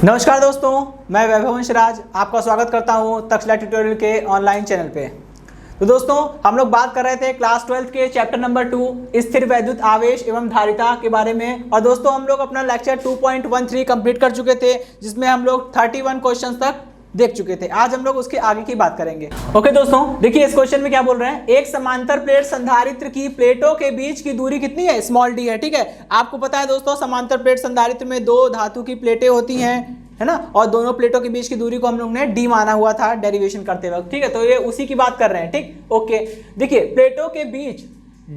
नमस्कार दोस्तों, मैं वैभव वंशराज आपका स्वागत करता हूं तक्षशिला ट्यूटोरियल के ऑनलाइन चैनल पे। तो दोस्तों, हम लोग बात कर रहे थे क्लास 12 के चैप्टर नंबर 2 स्थिर वैद्युत आवेश एवं धारिता के बारे में। और दोस्तों, हम लोग अपना लेक्चर 2.13 कंप्लीट कर चुके थे, जिसमें हम लोग 31 क्वेश्चन तक देख चुके थे। आज हम लोग उसके आगे की बात करेंगे। ओके दोस्तों, देखिए इस क्वेश्चन में क्या बोल रहे हैं। एक समांतर प्लेट संधारित्र की प्लेटों के बीच की दूरी कितनी है? स्मॉल डी है। ठीक है, आपको पता है दोस्तों, समांतर प्लेट संधारित्र में दो धातु की प्लेटें होती हैं, है ना। और दोनों प्लेटों के बीच की दूरी को हम लोग ने डी माना हुआ था डेरिवेशन करते वक्त। ठीक है, तो ये उसी की बात कर रहे हैं। ठीक, ओके। देखिए, प्लेटों के बीच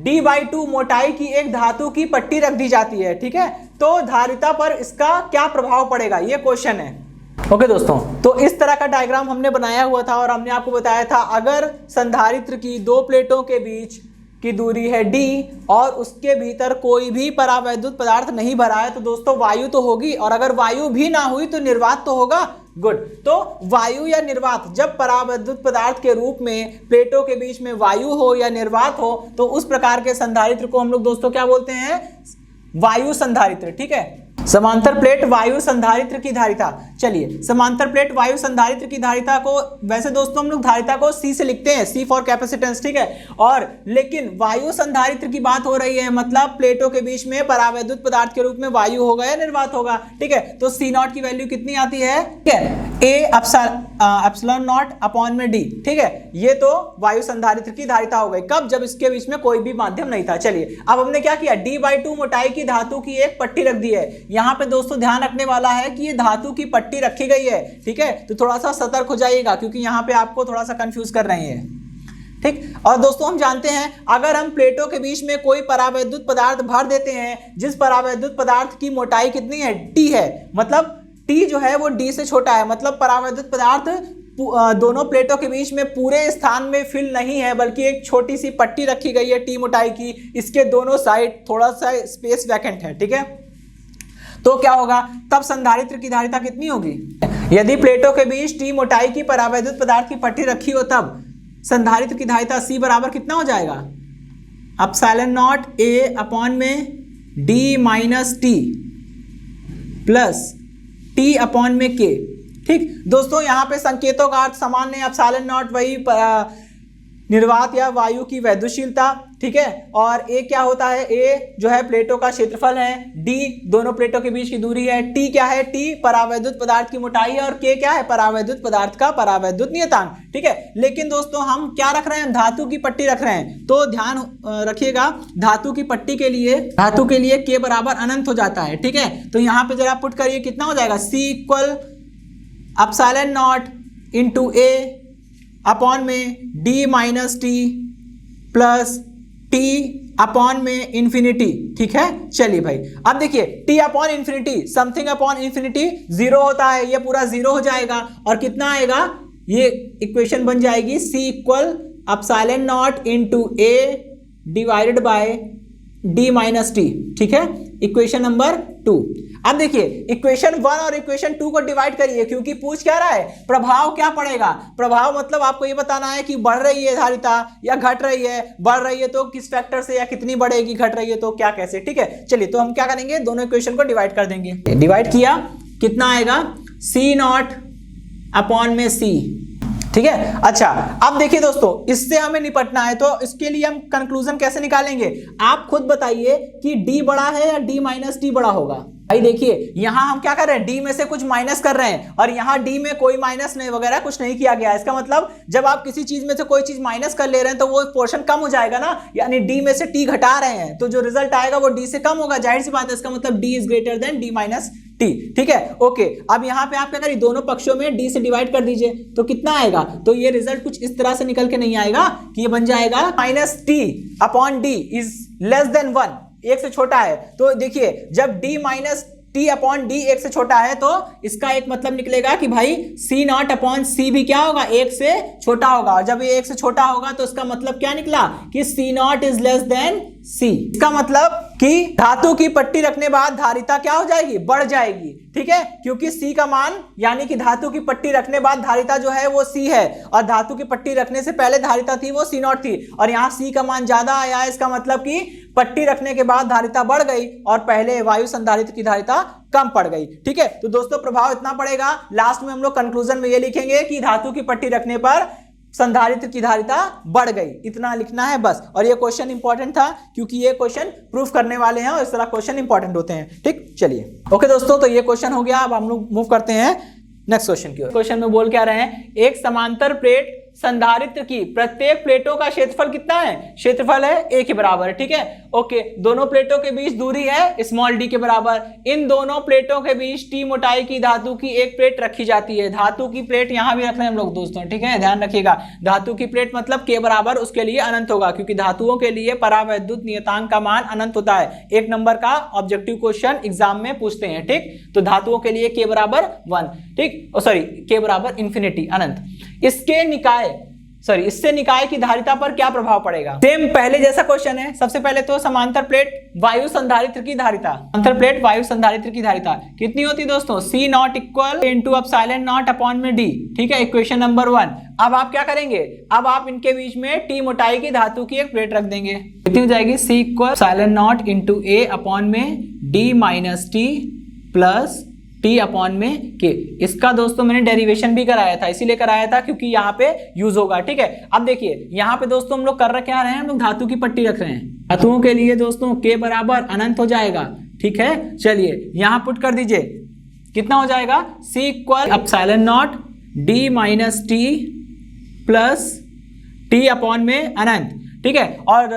d/2 मोटाई की एक धातु की पट्टी रख दी जाती है। ठीक है, तो धारिता पर इसका क्या प्रभाव पड़ेगा, ये क्वेश्चन है। ओके दोस्तों, तो इस तरह का डायग्राम हमने बनाया हुआ था और हमने आपको बताया था, अगर संधारित्र की दो प्लेटों के बीच की दूरी है d और उसके भीतर कोई भी परावैद्युत पदार्थ नहीं भरा है, तो दोस्तों वायु तो होगी, और अगर वायु भी ना हुई तो निर्वात तो होगा। गुड। तो वायु या निर्वात, जब परावैद्युत पदार्थ के रूप में प्लेटों के बीच में वायु हो या निर्वात हो, तो उस प्रकार के संधारित्र को हम लोग दोस्तों क्या बोलते हैं? वायु संधारित्र। ठीक है, समांतर प्लेट वायु संधारित्र की धारिता। चलिए, समांतर प्लेट वायु संधारित्र की धारिता को, वैसे दोस्तों हम लोग धारिता को C से लिखते हैं, C फॉर कैपेसिटेंस। ठीक है, और लेकिन वायु संधारित्र की बात हो रही है, मतलब प्लेटों के बीच में परावैद्युत पदार्थ के रूप में वायु होगा या निर्वात होगा। ठीक है, तो C0 की वैल्यू कितनी आती है? ठीक है, A एप्सिलॉन नॉट अपॉन में D। ठीक है, ये तो वायु संधारित्र की धारिता हो गई। कब? जब इसके बीच में कोई भी माध्यम नहीं था। चलिए, अब हमने क्या किया, d/2 मोटाई की धातु की एक पट्टी रख दी है। यहाँ पे दोस्तों ध्यान रखने वाला है कि ये धातु की पट्टी रखी गई है। ठीक है, तो थोड़ा सा सतर्क हो जाइएगा, क्योंकि यहाँ पे आपको थोड़ा सा कंफ्यूज कर रहे हैं। ठीक, और दोस्तों हम जानते हैं, अगर हम प्लेटों के बीच में कोई परावैद्युत पदार्थ भर देते हैं, जिस परावैद्युत पदार्थ की मोटाई कितनी है? T है, मतलब T जो है वो D से छोटा है, मतलब परावैद्युत पदार्थ दोनों प्लेटों के बीच में पूरे स्थान में फिल नहीं है, बल्कि एक छोटी सी पट्टी रखी गई है T मोटाई की, इसके दोनों साइड थोड़ा सा स्पेस वैकेंट है। ठीक है, तो क्या होगा, तब संधारित्र की धारिता कितनी होगी? यदि प्लेटों के बीच T मोटाई की परावैद्युत पदार्थ की पट्टी रखी हो, तब संधारित्र की धारिता C बराबर कितना हो जाएगा? एप्सिलॉन नॉट A अपॉन में D minus T plus T upon में K। ठीक दोस्तों, यहाँ पे संकेतों का अर्थ समान है। एप्सिलॉन नॉट वही निर्वात या वायु की वैद्युशीलता। ठीक है, और A क्या होता है? A जो है प्लेटों का क्षेत्रफल है, D दोनों प्लेटों के बीच की दूरी है, T क्या है? T परावैद्युत पदार्थ की मोटाई है, और K क्या है? परावैद्युत पदार्थ का परावैद्युत नियतांक। ठीक है, लेकिन दोस्तों हम क्या रख रहे हैं? धातु की पट्टी रख रहे हैं। तो ध्यान रखिएगा, धातु की पट्टी के लिए K बराबर अनंत हो जाता है। ठीक है, तो यहाँ पे जरा पुट करिए, कितना हो जाएगा? C equal epsilon not into A upon में D minus T plus T upon में इंफिनिटी। ठीक है, चलिए भाई, अब देखिए T upon infinity, something upon infinity 0 होता है, ये पूरा 0 हो जाएगा, और कितना आएगा? ये इक्वेशन बन जाएगी C equal epsilon not into A divided by D minus T। ठीक है, इक्वेशन नंबर 2। अब देखिए, इक्वेशन 1 और इक्वेशन 2 को डिवाइड करिए, क्योंकि पूछ क्या रहा है? प्रभाव क्या पड़ेगा? प्रभाव मतलब आपको ये बताना है कि बढ़ रही है धारिता या घट रही है। बढ़ रही है तो किस फैक्टर से, या कितनी बढ़ेगी, घट रही है तो क्या, कैसे। ठीक है, चलिए, तो हम क्या करेंगे, दोनों इक्वेशन को डिवाइड कर देंगे। डिवाइड किया, कितना आएगा? C0 अपॉन में C। ठीक है, अच्छा, अब देखिए दोस्तों, इससे हमें निपटना है, तो इसके लिए हम कंक्लूजन कैसे निकालेंगे? आप खुद बताइए कि D बड़ा है या D माइनस T बड़ा होगा। भाई देखिए, यहां हम क्या कर रहे हैं? D में से कुछ माइनस कर रहे हैं, और यहां D में कोई माइनस नहीं वगैरह कुछ नहीं किया गया। इसका मतलब जब आप किसी चीज में से कोई चीज माइनस कर ले रहे हैं, तो वो पोर्शन कम हो जाएगा ना, यानी D में से T घटा रहे हैं, तो जो रिजल्ट आएगा वो D से कम होगा। जाहिर सी बात है, इसका मतलब D is greater than D minus T। ठीक है, ओके। अब यहाँ पे आप क्या करिए, दोनों पक्षों में D से डिवाइड कर दीजिए, तो कितना आएगा? तो ये रिजल्ट कुछ इस तरह से निकल के नहीं आएगा कि ये बन जाएगा minus T upon D is less than 1, एक से छोटा है। तो देखिए, जब D minus T upon D एक से छोटा है, तो इसका एक मतलब निकलेगा कि भाई C0 अपॉन C भी क्या होगा? एक से छोटा होगा, और जब ये एक से छोटा होगा तो इसका मतलब क्या निकला कि C0 is less than C। इसका मतलब कि धातु की पट्टी रखने बाद धारिता क्या हो जाएगी? बढ़ जाएगी। ठीक है, क्योंकि C का मान, यानी कि धातु की पट्टी रखने बाद धारिता जो है वो C है, और धातु की पट्टी रखने से पहले धारिता थी वो C0 थी, और यहाँ C का मान ज्यादा आया है। इसका मतलब कि पट्टी रखने के बाद धारिता बढ़ गई और पहले वायु संधारित्र की धारिता कम पड़ गई। ठीक है, तो दोस्तों प्रभाव इतना पड़ेगा। लास्ट में हम लोग कंक्लूजन में ये लिखेंगे कि धातु की पट्टी रखने पर संधारित्र की धारिता बढ़ गई, इतना लिखना है बस। और ये क्वेश्चन इंपॉर्टेंट था क्योंकि ये क्वेश्चन प्रूफ करने वाले हैं और इस तरह क्वेश्चन इंपॉर्टेंट होते हैं। ठीक, चलिए ओके दोस्तों, तो ये क्वेश्चन हो गया। अब हम लोग मूव करते हैं नेक्स्ट क्वेश्चन की ओर। क्वेश्चन में बोल क्या रहे हैं, एक समांतर प्लेट संधारित्र की प्रत्येक प्लेटों का क्षेत्रफल कितना है? क्षेत्रफल है a के बराबर। ठीक है, ओके, दोनों प्लेटों के बीच दूरी है स्मॉल d के बराबर। इन दोनों प्लेटों के बीच t मोटाई की धातु की एक प्लेट रखी जाती है। धातु की प्लेट यहां भी रख रहे हैं हम लोग दोस्तों, ठीक है, ध्यान रखिएगा। धातु की प्लेट मतलब k बराबर, उसके लिए अनंत होगा क्योंकि धातुओं के लिए परावैद्युत नियतांक का मान अनंत होता है। 1 नंबर का ऑब्जेक्टिव क्वेश्चन एग्जाम में पूछते हैं। ठीक, तो धातुओं के लिए k बराबर 1, ठीक, सॉरी k बराबर इंफिनिटी, अनंत। इससे निकाय की धारिता पर क्या प्रभाव पड़ेगा? सेम पहले जैसा क्वेश्चन है। सबसे पहले तो समांतर प्लेट वायु संधारित्र की धारिता, समांतर प्लेट वायु संधारित्र की धारिता कितनी होती है दोस्तों? C not equal into epsilon not upon में d। ठीक है, इक्वेशन नंबर 1। अब आप क्या करेंगे, अब आप इनके बीच में t मोटाई की धातु की एक प्लेट रख देंगे। कितनी हो जाएगी? C equal epsilon not into a upon में d minus t plus t upon में k। इसका दोस्तों मैंने डेरिवेशन भी कराया था, इसीलिए कराया था क्योंकि यहाँ पे यूज होगा। ठीक है, अब देखिए यहाँ पे दोस्तों हम लोग कर रहे क्या रहे हैं, हम लोग धातु की पट्टी रख रहे हैं। धातुओं के लिए दोस्तों k बराबर अनंत हो जाएगा। ठीक है, चलिए यहाँ पुट कर दीजिए, कितना हो जाएगा? c equal epsilon not d minus t plus t upon में अनंत। ठीक है, और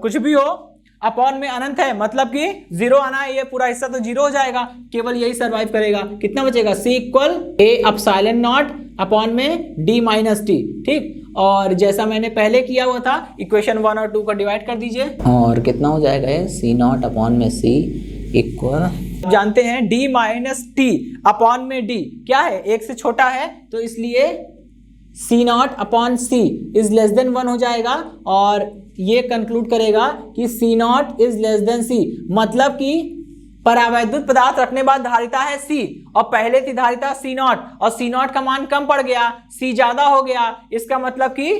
कुछ भी हो अपॉन में अनंत है मतलब कि 0 आना है, ये पूरा हिस्सा तो 0 हो जाएगा, केवल यही सरवाइव करेगा। कितना बचेगा? c equal a epsilon not upon में d माइनस t। ठीक, और जैसा मैंने पहले किया हुआ था इक्वेशन 1 और 2 को डिवाइड कर दीजिए और कितना हो जाएगा ये? c नॉट अपॉन में c इक्वल, जानते हैं d माइनस t अपॉन में d क्या है? 1 से छोटा है, तो इसलिए c not upon c is less than 1 हो जाएगा और ये कंक्लूड करेगा कि C naught is less than C, मतलब कि परावैद्युत पदार्थ रखने बाद धारिता है C और पहले थी धारिता C नॉट और C नॉट का मान कम पड़ गया, C ज्यादा हो गया। इसका मतलब कि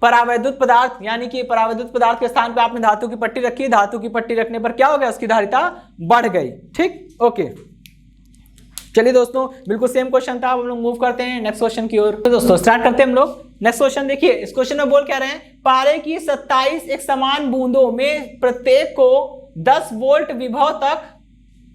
परावैद्युत पदार्थ, यानी कि परावैद्युत पदार्थ के स्थान पे आपने धातु की पट्टी रखी, धातु की पट्टी रखने पर क्या हो गया? उसकी धारिता बढ़ गई। ठीक, ओके, चलिए दोस्तों बिल्कुल सेम क्वेश्चन था। अब हम लोग मूव करते हैं नेक्स्ट क्वेश्चन की ओर। तो दोस्तों स्टार्ट करते हैं हम लोग नेक्स्ट क्वेश्चन। देखिए इस क्वेश्चन में बोल क्या रहे हैं, पारे की 27 एक समान बूंदों में प्रत्येक को 10 वोल्ट विभव तक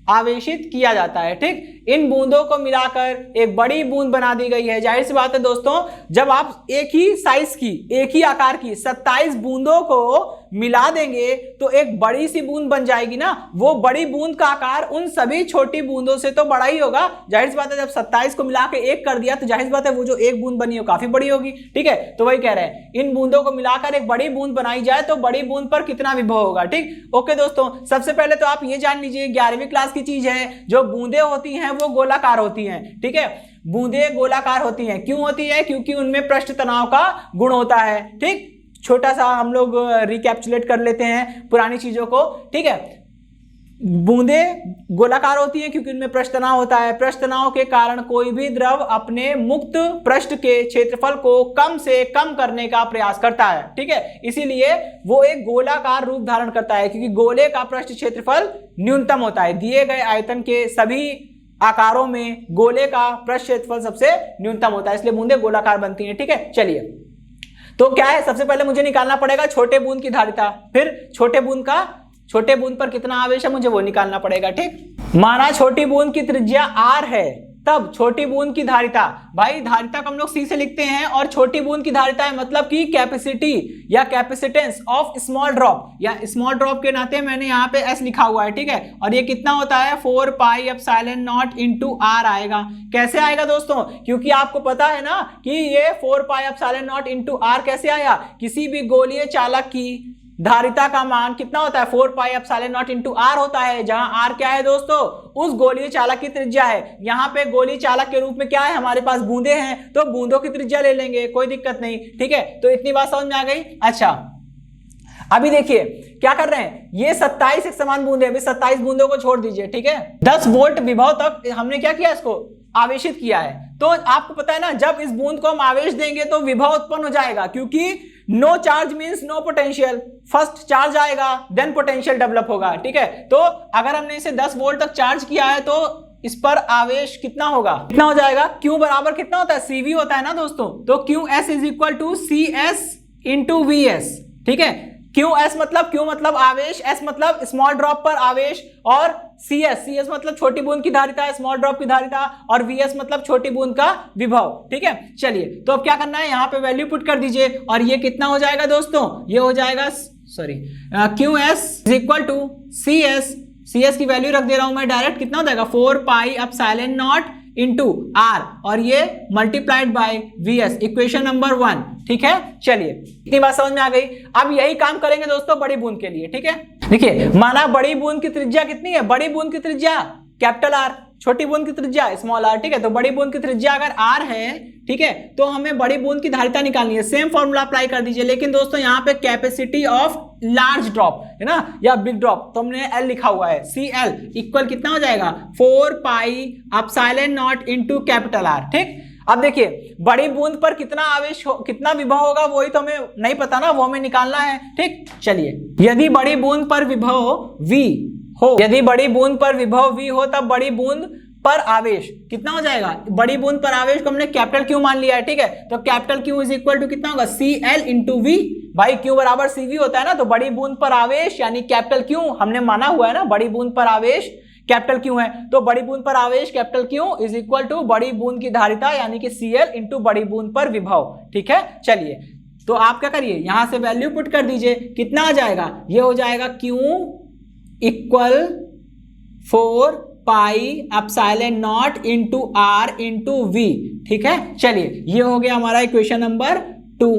आवेशित किया जाता है। ठीक, इन बूंदों को मिलाकर एक बड़ी बूंद बना दी गई है। जाहिर सी बात है दोस्तों, जब आप एक ही साइज की, एक ही आकार की 27 बूंदों को मिला देंगे तो एक बड़ी सी बूंद बन जाएगी ना। वो बड़ी बूंद का आकार उन सभी छोटी बूंदों से तो बड़ा ही होगा। जाहिर सी बात है, जब 27 को मिला के एक कर दिया तो जाहिर सी बात है वो जो एक बूंद बनी हो काफी बड़ी होगी। ठीक है, तो वही कह रहे हैं, इन बूंदों को मिलाकर एक बड़ी बूंद बनाई जाए तो बड़ी बूंद पर कितना विभव होगा। ठीक, ओके दोस्तों, सबसे पहले तो आप ये जान लीजिए 11वीं क्लास की चीज है, जो बूंदे होती हैं वो गोलाकार होती हैं। ठीक है, बूंदे गोलाकार होती हैं, क्यों होती है? क्योंकि उनमें पृष्ठ तनाव का गुण होता है। ठीक, छोटा सा हम लोग रिकैप्चुलेट कर लेते हैं पुरानी चीजों को। ठीक है, बूंदे गोलाकार होती हैं क्योंकि उनमें पृष्ठ तनाव होता है। पृष्ठ तनाव के कारण कोई भी द्रव अपने मुक्त पृष्ठ के क्षेत्रफल को कम से कम करने का प्रयास करता है। ठीक है, इसीलिए वो एक गोलाकार रूप धारण करता है क्योंकि गोले का पृष्ठ क्षेत्रफल न्यूनतम होता है। दिए गए आयतन के सभी आकारों में गोले का पृष्ठ क्षेत्रफल सबसे न्यूनतम होता है, इसलिए बूंदे गोलाकार बनती हैं। ठीक है, चलिए तो क्या है, सबसे पहले मुझे निकालना पड़ेगा छोटे बूंद की धारिता, फिर छोटे बूंद पर कितना आवेश है मुझे वो निकालना पड़ेगा। ठीक, माना छोटी बूंद की त्रिज्या r है, तब छोटी बूंद की धारिता, भाई धारिता को हम लोग C से लिखते हैं और छोटी बूंद की धारिता है मतलब कि कैपेसिटी या कैपेसिटेंस ऑफ स्मॉल ड्रॉप, या स्मॉल ड्रॉप के नाते मैंने यहाँ पे S लिखा हुआ है। ठीक है, और ये कितना होता है 4 pi epsilon not into r आएगा। कैसे आएगा दोस्तों? क्योंकि आपको पता है ना कि ये 4 pi epsilon not into r कैसे आया, किसी भी गोलीय चालक की धारिता का मान कितना होता है 4 pi epsilon not into r होता है, जहां r क्या है दोस्तों? उस गोलीय चालक की त्रिज्या है। यहाँ पे गोलीय चालक के रूप में क्या है, हमारे पास बूंदे हैं, तो बूंदों की त्रिज्या ले लेंगे, कोई दिक्कत नहीं। ठीक है, तो इतनी बात समझ में आ गई। अच्छा, अभी देखिए क्या कर रहे हैं, ये 27 एक समान बूंदे, अभी 27 बूंदों को छोड़ दीजिए। ठीक है, 10 वोल्ट विभव तक हमने क्या किया, इसको आवेशित किया है। तो आपको पता है ना, जब इस बूंद को हम आवेश देंगे तो विभव उत्पन्न हो जाएगा, क्योंकि no charge means no potential, first charge आएगा देन पोटेंशियल डेवलप होगा, ठीक है। तो अगर हमने इसे 10 वोल्ट तक चार्ज किया है तो इस पर आवेश कितना होगा, कितना हो जाएगा, Q बराबर कितना होता है, CV होता है ना दोस्तों, तो QS is equal to CS into VS, ठीक है। QS मतलब Q मतलब आवेश, S मतलब स्मॉल ड्रॉप पर आवेश, और CS मतलब छोटी बूंद की धारिता, स्मॉल ड्रॉप की धारिता, और VS मतलब छोटी बूंद का विभव, ठीक है। चलिए तो अब क्या करना है, यहाँ पे वैल्यू पुट कर दीजिए और ये कितना हो जाएगा दोस्तों, ये हो जाएगा QS is equal to CS की वैल्यू रख दे रहा हूं मैं डायरेक्ट, कितना हो जाएगा 4 pi epsilon not into R, और ये multiplied by VS, equation number 1, ठीक है। चलिए इतनी बात समझ में आ गई। अब यही काम करेंगे दोस्तों बड़ी बूंद के लिए, ठीक है। देखिए माना बड़ी बूंद की त्रिज्या कितनी है, बड़ी बूंद की त्रिज्या कैपिटल R, छोटी बूंद की त्रिज्या स्मॉल r, ठीक है। तो बड़ी बूंद की त्रिज्या अगर r है, ठीक है, तो हमें बड़ी बूंद की धारिता निकालनी है, सेम फॉर्मूला अप्लाई कर दीजिए। लेकिन दोस्तों यहाँ पे कैपेसिटी ऑफ लार्ज ड्रॉप है ना, या बिग ड्रॉप, तो हमने L लिखा हुआ है, CL इक्वल कितना हो जाएगा 4 pi epsilon not into capital R, ठीक। अब देखिए बड़ी बूंद पर कितना आवेश कितना विभव होगा वही तो हमें नहीं पता ना, वो हमें निकालना है, ठीक। चलिए यदि बड़ी बूंद पर विभव V हो, यदि बड़ी बूंद पर विभव V हो, तब बड़ी बूंद पर आवेश कितना हो जाएगा, बड़ी बूंद पर आवेश को हमने कैपिटल Q मान लिया है, ठीक है। तो capital Q is equal to कितना होगा CL इंटू V, भाई Q बराबर CV होता है ना, तो बड़ी बूंद पर आवेश यानी कैपिटल Q हमने माना हुआ है ना, बड़ी बूंद पर आवेश कैपिटल Q है, तो बड़ी बूंद पर आवेश capital Q is equal to बड़ी बूंद की धारिता यानी कि CL इंटू बड़ी बूंद पर विभव, ठीक है। चलिए तो आप क्या करिए, यहां से वैल्यू पुट कर दीजिए, कितना आ जाएगा, ये हो जाएगा Q equal 4 pi epsilon not into R into V, ठीक है। चलिए ये हो गया हमारा इक्वेशन नंबर 2,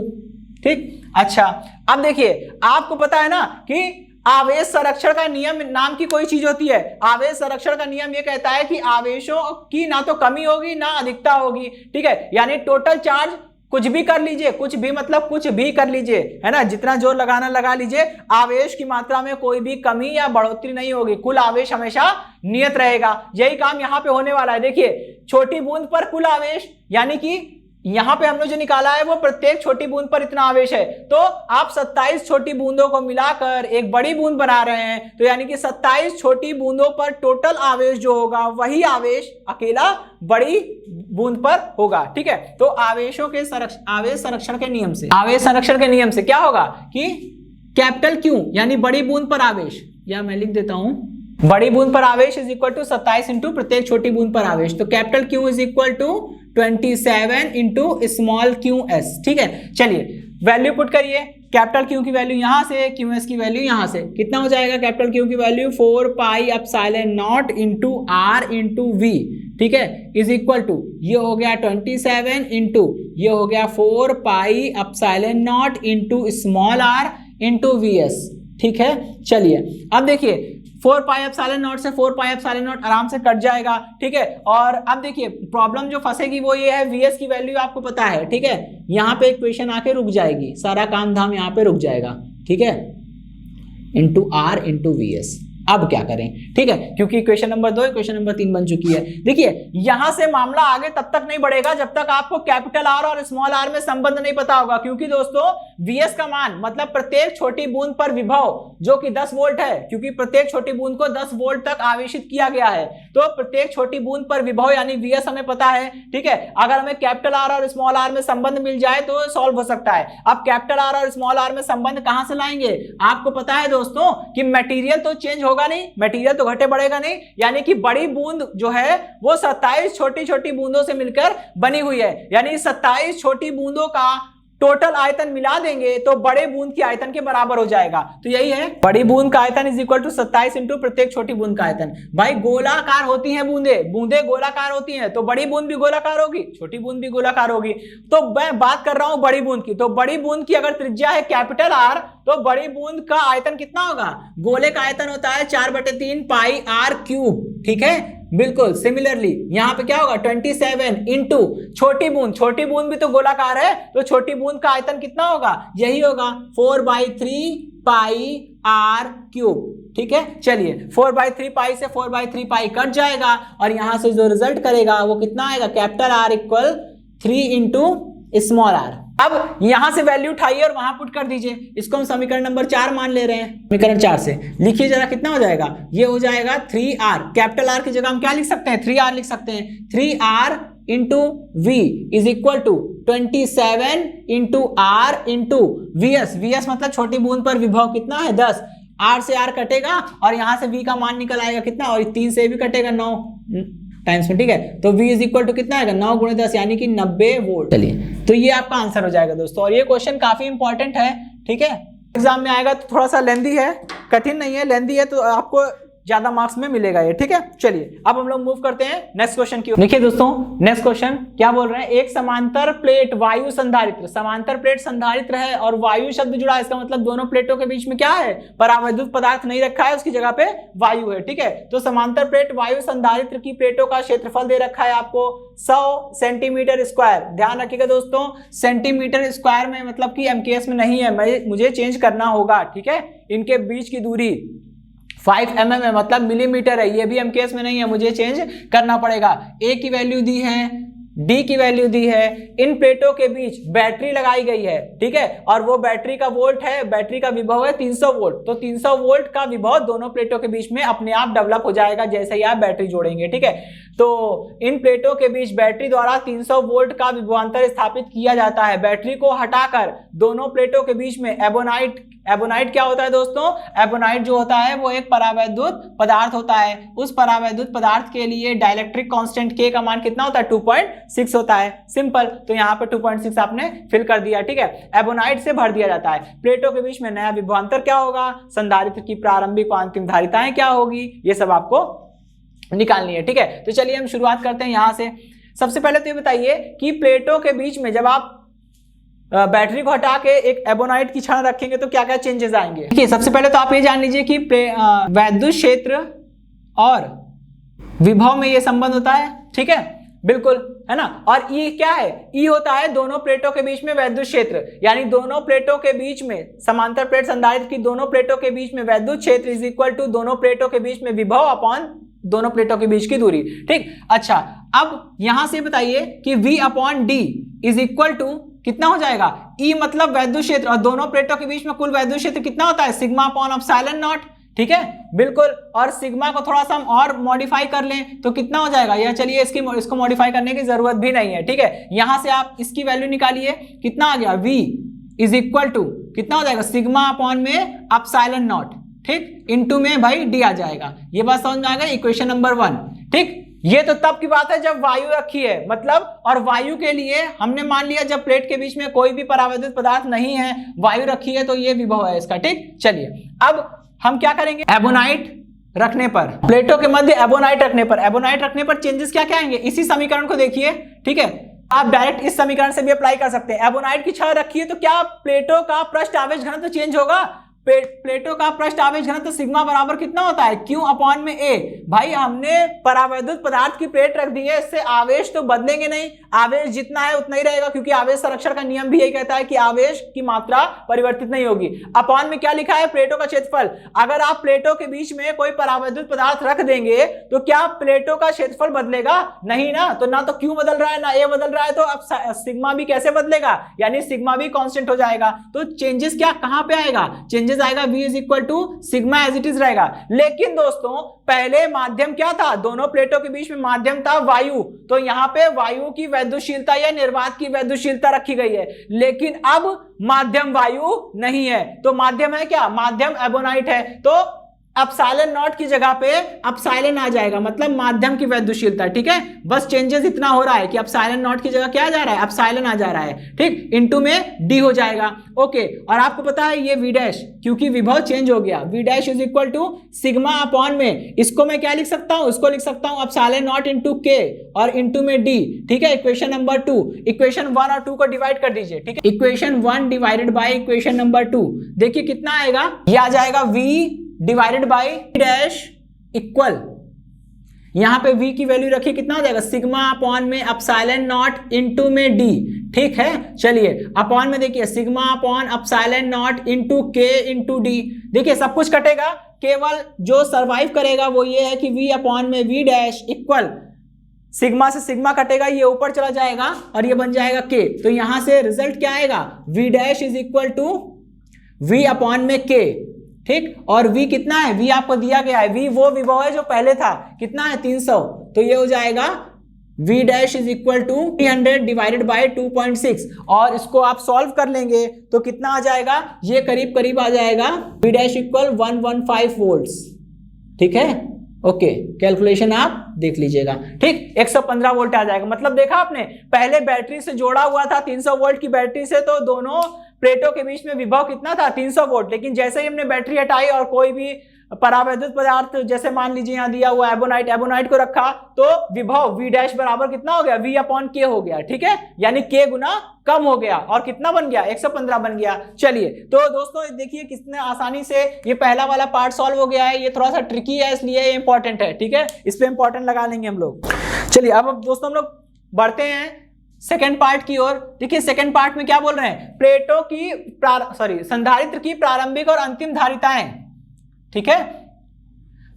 ठीक। अच्छा अब देखिए आपको पता है ना कि आवेश संरक्षण का नियम नाम की कोई चीज होती है। आवेश संरक्षण का नियम ये कहता है कि आवेशों की ना तो कमी होगी ना अधिकता होगी, ठीक है। यानी टोटल चार्ज कुछ भी कर लीजिए, कुछ भी मतलब कुछ भी कर लीजिए, है ना, जितना जोर लगाना लगा लीजिए, आवेश की मात्रा में कोई भी कमी या बढ़ोतरी नहीं होगी, कुल आवेश हमेशा नियत रहेगा। यही काम यहाँ पे होने वाला है। देखिए छोटी बूंद पर कुल आवेश यानी कि यहां पे हमने जो निकाला है वो प्रत्येक छोटी बूंद पर इतना आवेश है, तो आप 27 छोटी बूंदों को मिलाकर एक बड़ी बूंद बना रहे हैं, तो यानी कि 27 छोटी बूंदों पर टोटल आवेश जो होगा वही आवेश अकेला बड़ी बूंद पर होगा, ठीक है। तो आवेशों के आवेश संरक्षण के नियम से क्या होगा कि कैपिटल Q यानी बड़ी बूंद पर आवेश, या मैं लिख देता हूं बड़ी बूंद पर आवेश इज इक्वल टू 27 इंटू प्रत्येक छोटी बूंद पर आवेश, तो capital Q is equal to 27 into small QS, ठीक है। चलिए वैल्यू पुट करिए, कैपिटल Q की वैल्यू यहां से, QS की वैल्यू यहां से, कितना हो जाएगा कैपिटल Q की value 4 pi epsilon not into R into V, ठीक है, इज इक्वल टू ये हो गया 27 इंटू ये हो गया 4 pi epsilon not into small r into VS, ठीक है। चलिए अब देखिए 4 पाई एप्सिलॉन नॉट से 4 पाई एप्सिलॉन नॉट आराम से कट जाएगा, ठीक है। और अब देखिए प्रॉब्लम जो फंसेगी वो ये है, VS की वैल्यू आपको पता है, ठीक है। यहाँ पे इक्वेशन आके रुक जाएगी, सारा काम धाम यहाँ पे रुक जाएगा, ठीक है, इंटू R इंटू VS। अब क्या करें, ठीक है, क्योंकि इक्वेशन नंबर 2 इक्वेशन नंबर 3 बन चुकी है। देखिए यहां से मामला आगे तब तक नहीं बढ़ेगा जब तक आपको कैपिटल R और स्मॉल r में संबंध नहीं पता होगा, क्योंकि दोस्तों VS का मान मतलब प्रत्येक छोटी बूंद पर विभव जो कि 10 वोल्ट है, क्योंकि प्रत्येक छोटी बूंद को 10 वोल्ट तक आवेशित किया गया है, तो प्रत्येक छोटी बूंद पर विभव यानी VS हमें पता है, ठीक है। अगर हमें कैपिटल R और स्मॉल r में संबंध मिल जाए तो सॉल्व हो सकता है। अब कैपिटल R और स्मॉल r में संबंध कहां से लाएंगे, आपको पता है दोस्तों कि मटेरियल तो चेंज होगा नहीं, मटेरियल तो घटे बढ़ेगा नहीं, यानी कि बड़ी बूंद जो है वो 27 छोटी छोटी बूंदों से मिलकर बनी हुई है, यानी 27 छोटी बूंदों का टोटल आयतन मिला देंगे तो बड़े बूंद की आयतन के बराबर हो जाएगा। तो यही है बड़ी बूंद का आयतन इज इक्वल टू 27 इंटू प्रत्येक छोटी बूंद का आयतन। भाई गोलाकार होती हैं बूंदे गोलाकार होती हैं, तो बड़ी बूंद भी गोलाकार होगी, छोटी बूंद भी गोलाकार होगी। तो मैं बात कर रहा हूं बड़ी बूंद की, तो बड़ी बूंद की अगर त्रिज्या है कैपिटल R, तो बड़ी बूंद का आयतन कितना होगा, गोले का आयतन होता है 4/3 पाई R क्यूब, ठीक है। बिल्कुल सिमिलरली यहाँ पे क्या होगा 27 इंटू छोटी बूंद भी तो गोलाकार है, तो छोटी बूंद का आयतन कितना होगा, यही होगा 4/3 पाई R क्यूब, ठीक है। चलिए 4/3 पाई से 4/3 पाई कट जाएगा और यहां से जो रिजल्ट करेगा वो कितना आएगा, capital R equal 3 into small r, अब यहां से वैल्यू उठाइए और वहां पुट कर दीजिए। इसको हम समीकरण नंबर 4 मान ले रहे हैं। समीकरण 4 से लिखिए जरा, कितना हो जाएगा? ये हो जाएगा 3r। कैपिटल आर की जगह हम क्या लिख सकते हैं? 3r लिख सकते हैं। 3r into v is equal to 27 into r into vs। vs मतलब छोटी बूंद पर विभव कितना है? 10। r से r कटेगा और यहां से v का मान निकल आएगा कितना, और 3 से भी कटेगा 9 टाइम्स में, ठीक है। तो v इज इक्वल टू कितना आएगा? 9 गुणे 10 यानी कि 90 वोल्ट। चलिए, तो ये आपका आंसर हो जाएगा दोस्तों। और ये क्वेश्चन काफी इंपॉर्टेंट है, ठीक है। एग्जाम में आएगा तो थोड़ा सा लेंदी है, कठिन नहीं है, लेंदी है, तो आपको ज्यादा मार्क्स में मिलेगा ये, ठीक है। चलिए अब हम लोग मूव करते हैं नेक्स्ट क्वेश्चन की ओर। देखिए दोस्तों, नेक्स्ट क्वेश्चन क्या बोल रहे हैं? एक समांतर प्लेट वायु संधारित्र, समांतर प्लेट संधारित्र है और वायु शब्द जुड़ा है, इसका मतलब दोनों प्लेटों के बीच में क्या है? परावैद्युत पदार्थ नहीं रखा है, उसकी जगह पे वायु है, ठीक है। तो समांतर प्लेट वायु संधारित्र की प्लेटों का क्षेत्रफल दे रखा है आपको 100 सेंटीमीटर स्क्वायर। ध्यान रखिएगा दोस्तों, सेंटीमीटर स्क्वायर में मतलब कि एमकेएस में नहीं है, मुझे चेंज करना होगा, ठीक है। इनके बीच की दूरी 5 mm है, मतलब मिलीमीटर है, ये भी एमकेएस में नहीं है, मुझे चेंज करना पड़ेगा। ए की वैल्यू दी है, डी की वैल्यू दी है, इन प्लेटों के बीच बैटरी लगाई गई है, ठीक है। और वो बैटरी का वोल्ट है, बैटरी का विभव है 300 वोल्ट। तो 300 वोल्ट का विभव दोनों प्लेटों के बीच में अपने आप डेवलप हो जाएगा जैसे ही आप बैटरी जोड़ेंगे, ठीक है। तो इन प्लेटों के बीच बैटरी द्वारा 300 वोल्ट का विभवांतर स्थापित किया जाता है। बैटरी को हटाकर दोनों प्लेटों के बीच में एबोनाइट क्या होता है दोस्तों? एबोनाइट जो होता है वो एक परावैद्युत पदार्थ होता है। उस परावैद्युत पदार्थ के लिए डाइलेक्ट्रिक कांस्टेंट K का मान कितना होता है? 2.6 होता है। सिंपल, तो यहाँ पे 2.6 आपने फिल कर दिया, ठीक है। एबोनाइट से भर दिया जाता है। प्लेटों के बीच में नया विभवांतर क्या होगा? संधारित्र की प्रारंभिक व अंतिम धारिताएं क्या होगी? ये सब आपको निकालनी है, ठीक है। तो चलिए हम शुरुआत करते हैं यहां से। सबसे पहले तो ये बताइए कि प्लेटों के बीच में जब आप बैटरी को हटा के एक एबोनाइट की छड़ रखेंगे तो क्या क्या चेंजेस आएंगे? देखिए, सबसे पहले तो आप ये जान लीजिए कि वैद्युत क्षेत्र और विभव में ये संबंध होता है, ठीक है, बिल्कुल, है ना। और ई क्या है? ई होता है दोनों प्लेटों के बीच में वैद्युत क्षेत्र, यानी दोनों प्लेटों के बीच में समांतर प्लेट संधारित्र की दोनों प्लेटों के बीच में वैद्युत क्षेत्र इज इक्वल टू दोनों प्लेटों के बीच में विभव अपॉन दोनों प्लेटों के बीच की दूरी, ठीक। अच्छा, अब यहां से बताइए कि V upon D is equal to कितना हो जाएगा? E मतलब वैद्युत क्षेत्र, और दोनों प्लेटों के बीच में कुल वैद्युत क्षेत्र कितना होता है? सिग्मा अपॉन एप्सिलॉन नॉट, ठीक है, बिल्कुल। और सिग्मा को थोड़ा सा हम और मॉडिफाई कर लें तो कितना हो जाएगा? या चलिए इसको मॉडिफाई करने की जरूरत भी नहीं है, ठीक है। यहां से आप इसकी वैल्यू निकालिए, कितना आ गया? V इज इक्वल टू कितना हो जाएगा? सिग्मा अपॉन में एप्सिलॉन नॉट, ठीक, इनटू में भाई डी आ जाएगा। ये बात समझ में आ गई? इक्वेशन नंबर 1, ठीक। ये तो तब की बात है जब वायु रखी है, मतलब, और वायु के लिए हमने मान लिया जब प्लेट के बीच में कोई भी परावैद्युत पदार्थ नहीं है, वायु रखी है, तो ये विभव है इसका, ठीक। चलिए अब हम क्या करेंगे? एबोनाइट रखने पर, प्लेटों के मध्य एबोनाइट रखने पर चेंजेस क्या क्या आएंगे? इसी समीकरण को देखिए, ठीक है। आप डायरेक्ट इस समीकरण से भी अप्लाई कर सकते हैं। एबोनाइट की छड़ रखी है तो क्या प्लेटों का पृष्ठ आवेश घनत्व चेंज होगा? प्लेटों का पृष्ठ आवेश घनत्व सिग्मा बराबर कितना होता है? Q अपॉन में A। भाई हमने परावैद्युत पदार्थ की प्लेट रख दी है, इससे आवेश तो बदलेंगे नहीं, आवेश जितना है उतना ही रहेगा, क्योंकि आवेश संरक्षण का नियम भी यही कहता है कि आवेश की मात्रा परिवर्तित नहीं होगी। अपॉन में क्या लिखा है? प्लेटों का क्षेत्रफल। अगर आप प्लेटों के बीच में कोई परावैद्युत पदार्थ रख देंगे तो क्या प्लेटों का क्षेत्रफल बदलेगा? नहीं ना। तो ना तो Q बदल रहा है ना A बदल रहा है, तो अब सिग्मा भी कैसे बदलेगा? यानी सिग्मा भी कांस्टेंट हो जाएगा। तो चेंजेस क्या कहां पे आएगा? चेंजेस आएगा V is equal to sigma as it is रहेगा। लेकिन दोस्तों पहले माध्यम क्या था? दोनों प्लेटों के बीच में माध्यम था वायु, तो यहां पे वायु की वैद्युतशीलता या निर्वात की वैद्युतशीलता रखी गई है। लेकिन अब माध्यम वायु नहीं है, तो माध्यम है क्या? माध्यम एबोनाइट है। तो एप्सिलॉन नॉट की जगह पे एप्सिलॉन आ जाएगा, मतलब माध्यम की वैद्युतशीलता, ठीक है। बस चेंजेस इतना हो रहा है कि एप्सिलॉन नॉट की जगह क्या आ जा रहा है? एप्सिलॉन आ जा रहा है, ठीक, इनटू में डी हो जाएगा। ओके, और आपको पता है ये V डैश, क्योंकि विभव चेंज हो गया, V dash is equal to sigma upon में, इसको मैं क्या लिख सकता हूं? इसको लिख सकता हूं एप्सिलॉन नॉट इंटू K और इंटू में D, ठीक है। इक्वेशन नंबर 2, इक्वेशन 1 और 2 को डिवाइड कर दीजिए, ठीक है। Equation 1 divided by equation number 2, देखिए कितना आएगा? ये आ जाएगा V divided by dash equal, यहां पे V की वैल्यू रखिए, कितना हो जाएगा? सिग्मा अपॉन में एप्सिलॉन नॉट इनटू में D, ठीक है। चलिए अपॉन में देखिए sigma upon epsilon not into K into D, देखिए सब कुछ कटेगा, केवल जो सरवाइव करेगा वो ये है कि V अपॉन में V डैश इक्वल सिग्मा से सिग्मा कटेगा, ये ऊपर चला जाएगा और ये बन जाएगा के। तो यहां से रिजल्ट क्या आएगा, v dash is equal to v upon में k, ठीक। और v कितना है, v आपको दिया गया है, v वो विभव है जो पहले था, कितना है 300, तो ये हो जाएगा v dash is equal to 300 divided by 2.6। और इसको आप सॉल्व कर लेंगे तो कितना आ जाएगा, ये करीब करीब आ जाएगा v डैश इक्वल 115 वोल्ट्स, ठीक है। ओके, कैलकुलेशन आप देख लीजिएगा, ठीक। 115 वोल्ट आ जाएगा। मतलब देखा आपने, पहले बैटरी से जोड़ा हुआ था 300 वोल्ट की बैटरी से, तो दोनों प्लेटों के बीच में विभव कितना था 300 वोल्ट। लेकिन जैसे ही हमने बैटरी हटाई और कोई भी परावैद्युत पदार्थ, जैसे मान लीजिए यहाँ दिया हुआ एबोनाइट को रखा, तो विभव v डैश बराबर कितना हो गया, v अपॉन k हो गया, ठीक है। यानी k गुना कम हो गया और कितना बन गया, 115 बन गया। चलिए, तो दोस्तों देखिए कितने आसानी से ये पहला वाला पार्ट सॉल्व हो गया है। ये थोड़ा सा ट्रिकी है इसलिए ये इंपॉर्टेंट है, ठीक है, इस पे इंपॉर्टेंट लगा लेंगे हम लोग। चलिए अब दोस्तों हम लोग बढ़ते हैं सेकेंड पार्ट की ओर। देखिए सेकेंड पार्ट में क्या बोल रहे हैं, प्लेटों की संधारित्र की प्रारंभिक और अंतिम धारिताएं, ठीक है,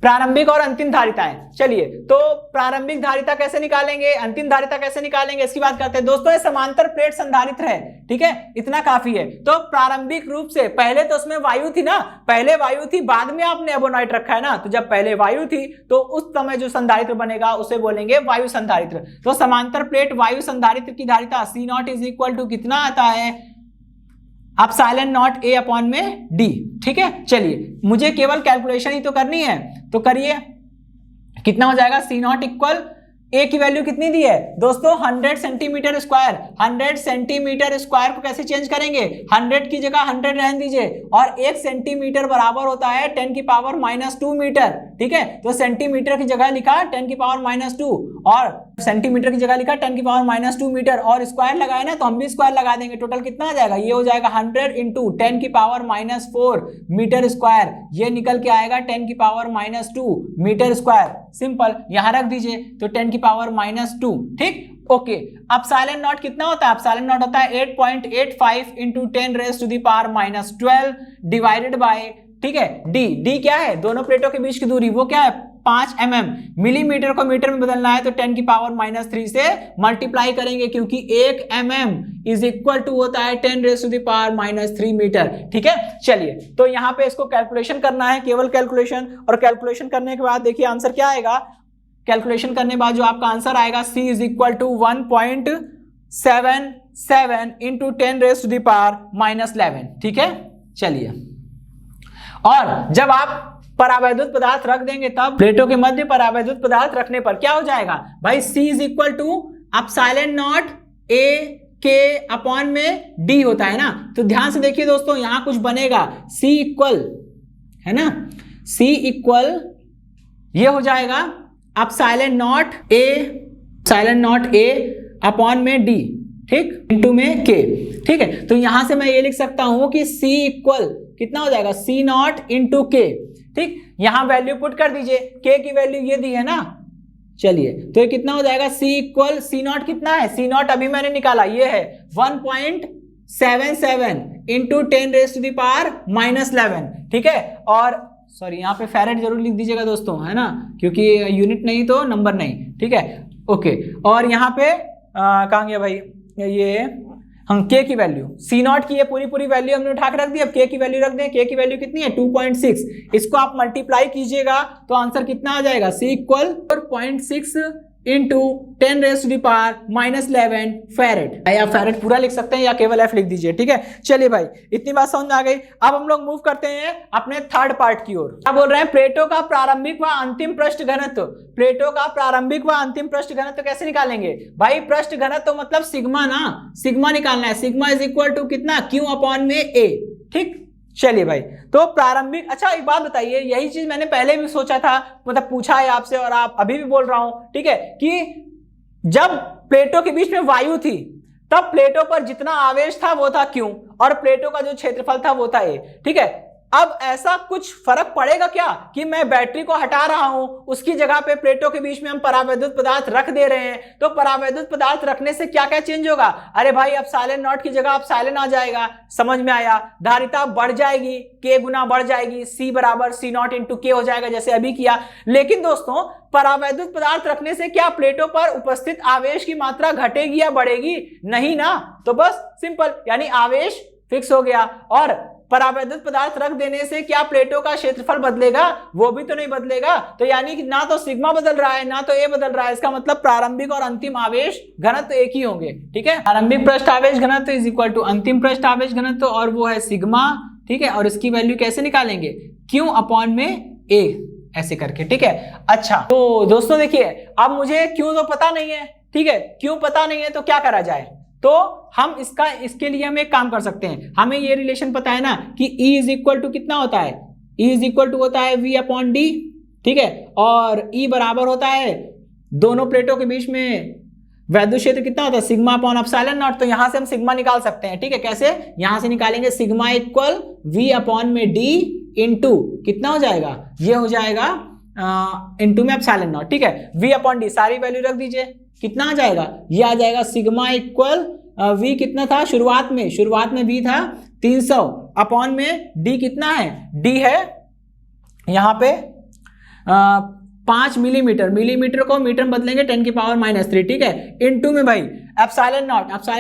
प्रारंभिक और अंतिम धारिताएं। चलिए, तो प्रारंभिक धारिता कैसे निकालेंगे, अंतिम धारिता कैसे निकालेंगे, इसकी बात करते हैं। दोस्तों ये समांतर प्लेट संधारित्र है, ठीक है, इतना काफी है। तो प्रारंभिक रूप से पहले तो उसमें वायु थी ना, पहले वायु थी, बाद में आपने एबोनाइट रखा है ना, तो जब पहले वायु थी तो उस समय जो संधारित्र बनेगा उसे बोलेंगे वायु संधारित्र। तो समांतर प्लेट वायु संधारित्र की धारिता C naught is equal to कितना आता है, एप्सिलॉन नॉट a अपॉन में d, ठीक है। चलिए, मुझे केवल कैलकुलेशन ही तो करनी है, तो करिए। कितना हो जाएगा, C नॉट इक्वल a की वैल्यू कितनी दी है दोस्तों, 100 सेंटीमीटर स्क्वायर। 100 सेंटीमीटर स्क्वायर को कैसे चेंज करेंगे, 100 की जगह 100 रहने दीजिए, और 1 सेंटीमीटर बराबर होता है 10 की पावर -2 मीटर, ठीक है। तो सेंटीमीटर की जगह लिखा 10 की पावर -2, और सेंटीमीटर की जगह लिखा 10 की पावर -2 मीटर, और स्क्वायर लगाए ना, तो हम भी स्क्वायर लगा देंगे। टोटल कितना आ जाएगा, ये हो जाएगा 100 इंटू 10 की पावर -4 मीटर स्क्वायर, ये निकल के आएगा 10 की पावर -2 मीटर स्क्वायर। सिंपल, यहां रख दीजिए, तो 10 की पावर -2, ठीक। ओके, एप्सिलॉन नॉट कितना होता है, एप्सिलॉन नॉट होता है 8.85 into 10 raise to the power -12 divided by, ठीक है, डी क्या है, दोनों प्लेटों के बीच की दूरी, वो क्या है 5 mm। मिलीमीटर को मीटर में बदलना है तो 10 की पावर -3 से मल्टीप्लाई करेंगे, क्योंकि 1 mm इज इक्वल टू होता है 10 raise to the power -3 metre, ठीक है। चलिए, तो यहाँ पे इसको कैलकुलेशन करना है, केवल कैलकुलेशन, और कैलकुलेशन करने के बाद देखिए आंसर क्या आएगा। कैलकुलेशन करने के बाद जो आपका आंसर आएगा, C is equal to 1.77 into 10 raise to the power -11, ठीक है। चलिए, और जब आप परावैद्युत पदार्थ रख देंगे तब प्लेटों के मध्य परावैद्युत पदार्थ रखने पर क्या हो जाएगा भाई, C is equal to epsilon naught a के अपॉन में d होता है ना। तो ध्यान से देखिए दोस्तों, यहां कुछ बनेगा, C इक्वल है ना, C इक्वल ये हो जाएगा एप्सिलॉन नॉट a अपॉन में d, ठीक, इंटू में k, ठीक है। तो यहां से मैं ये लिख सकता हूं कि C इक्वल कितना हो जाएगा, C नॉट इंटू k, ठीक। यहां वैल्यू पुट कर दीजिए, k की वैल्यू ये दी है ना। चलिए, तो ये कितना हो जाएगा, C इक्वल C नॉट कितना है, C नॉट अभी मैंने निकाला, ये है 1.77 into 10 raise to the power -11, ठीक है। और सॉरी, यहाँ पे फैरेड जरूर लिख दीजिएगा दोस्तों, है ना, क्योंकि यूनिट नहीं तो नंबर नहीं, ठीक है। ओके, और यहाँ पे कहाँ गया भाई, ये हम k की वैल्यू, C नॉट की ये पूरी वैल्यू हमने उठा के रख दी। अब k की वैल्यू रख दें, k की वैल्यू कितनी है 2.6, इसको आप मल्टीप्लाई कीजिएगा तो आंसर कितना आ जाएगा, C equal 4.6 into 10 raise to the power -11 farad. या फैरेड पूरा लिख सकते हैं या केवल f लिख दीजिए, ठीक है। चलिए भाई, इतनी बात समझ में आ गई। अब हम लोग मूव करते हैं अपने थर्ड पार्ट की ओर। क्या बोल रहे हैं, प्लेटों का प्रारंभिक व अंतिम पृष्ठ घनत्व। प्लेटों का प्रारंभिक व अंतिम पृष्ठ घनत्व कैसे निकालेंगे भाई, पृष्ठ घनत्व मतलब सिग्मा ना, सिग्मा निकालना है। सिग्मा इज इक्वल टू कितना, Q अपॉन में A, ठीक। चलिए भाई, तो प्रारंभिक, अच्छा एक बात बताइए, यही चीज मैंने पहले भी सोचा था, मतलब पूछा है आपसे और आप अभी भी बोल रहा हूं, ठीक है, कि जब प्लेटों के बीच में वायु थी तब प्लेटों पर जितना आवेश था वो था Q, और प्लेटों का जो क्षेत्रफल था वो था A, ठीक है। अब ऐसा कुछ फर्क पड़ेगा क्या कि मैं बैटरी को हटा रहा हूं, उसकी जगह पे प्लेटों के बीच में हम परावैद्युत पदार्थ रख दे रहे हैं, तो परावैद्युत पदार्थ रखने से क्या क्या चेंज होगा? अरे भाई एप्सिलॉन नॉट की जगह एप्सिलॉन आ जाएगा, समझ में आया? धारिता बढ़ जाएगी, k गुना बढ़ जाएगी, C बराबर C नॉट इंटू के हो जाएगा जैसे अभी किया। लेकिन दोस्तों परावैद्युत पदार्थ रखने से क्या प्लेटों पर उपस्थित आवेश की मात्रा घटेगी या बढ़ेगी? नहीं ना, तो बस सिंपल, यानी आवेश फिक्स हो गया। और परावैद्युत पदार्थ रख देने से क्या प्लेटों का क्षेत्रफल बदलेगा? वो भी तो नहीं बदलेगा। तो यानी कि ना तो सिग्मा बदल रहा है ना तो ए बदल रहा है, इसका मतलब प्रारंभिक और अंतिम आवेश घनत्व एक ही होंगे। ठीक है, प्रारंभिक पृष्ठ आवेश घनत्व इज इक्वल टू अंतिम पृष्ठ आवेश घनत्व, और वो है सिग्मा। ठीक है, और इसकी वैल्यू कैसे निकालेंगे? Q अपॉन में A, ऐसे करके। ठीक है, अच्छा तो दोस्तों देखिए, अब मुझे Q तो पता नहीं है। ठीक है, Q पता नहीं है तो क्या करा जाए? तो हम इसके लिए हम एक काम कर सकते हैं, हमें ये रिलेशन पता है ना कि E इज इक्वल टू कितना होता है? E इज इक्वल टू होता है V अपॉन D। ठीक है, और E बराबर होता है दोनों प्लेटों के बीच में वैद्युत क्षेत्र कितना होता है? Sigma upon epsilon not. तो यहां से हम सिग्मा निकाल सकते हैं। ठीक है, कैसे? यहां से निकालेंगे सिग्मा इक्वल V अपॉन में D इंटू कितना हो जाएगा? ये हो जाएगा इंटू में एप्सिलॉन नॉट। ठीक है, V अपॉन D सारी वैल्यू रख दीजिए, कितना आ जाएगा? ये आ जाएगा सिग्मा इक्वल V कितना था शुरुआत में V था 300 अपॉन में D कितना है? D है यहाँ पे 5 मिलीमीटर को मीटर में बदलेंगे 10 की पावर -3। ठीक है, इनटू में भाई एप्सिलॉन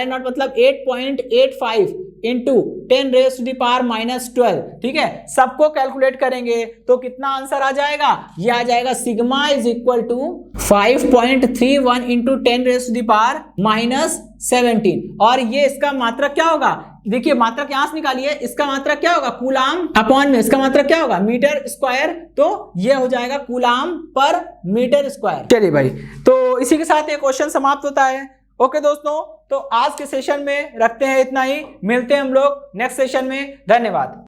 नॉट मतलब 8.85 into 10 raise to the power -12। ठीक है, सबको कैलकुलेट करेंगे तो कितना आंसर आ जाएगा? ये आ जाएगा sigma is equal to 5.31 into 10 raise to the power -17। और ये इसका मात्रक क्या होगा? देखिए मात्रक यहां से निकालिए, इसका मात्रक क्या होगा? कूलाम अपॉन में इसका मात्रक क्या होगा? Metre square. तो ये हो जाएगा कूलाम पर मीटर स्क्वायर। चलिए भाई, तो इसी के साथ ये क्वेश्चन समाप्त होता है। ओके दोस्तों, तो आज के सेशन में रखते हैं इतना ही, मिलते हैं हम लोग नेक्स्ट सेशन में। धन्यवाद।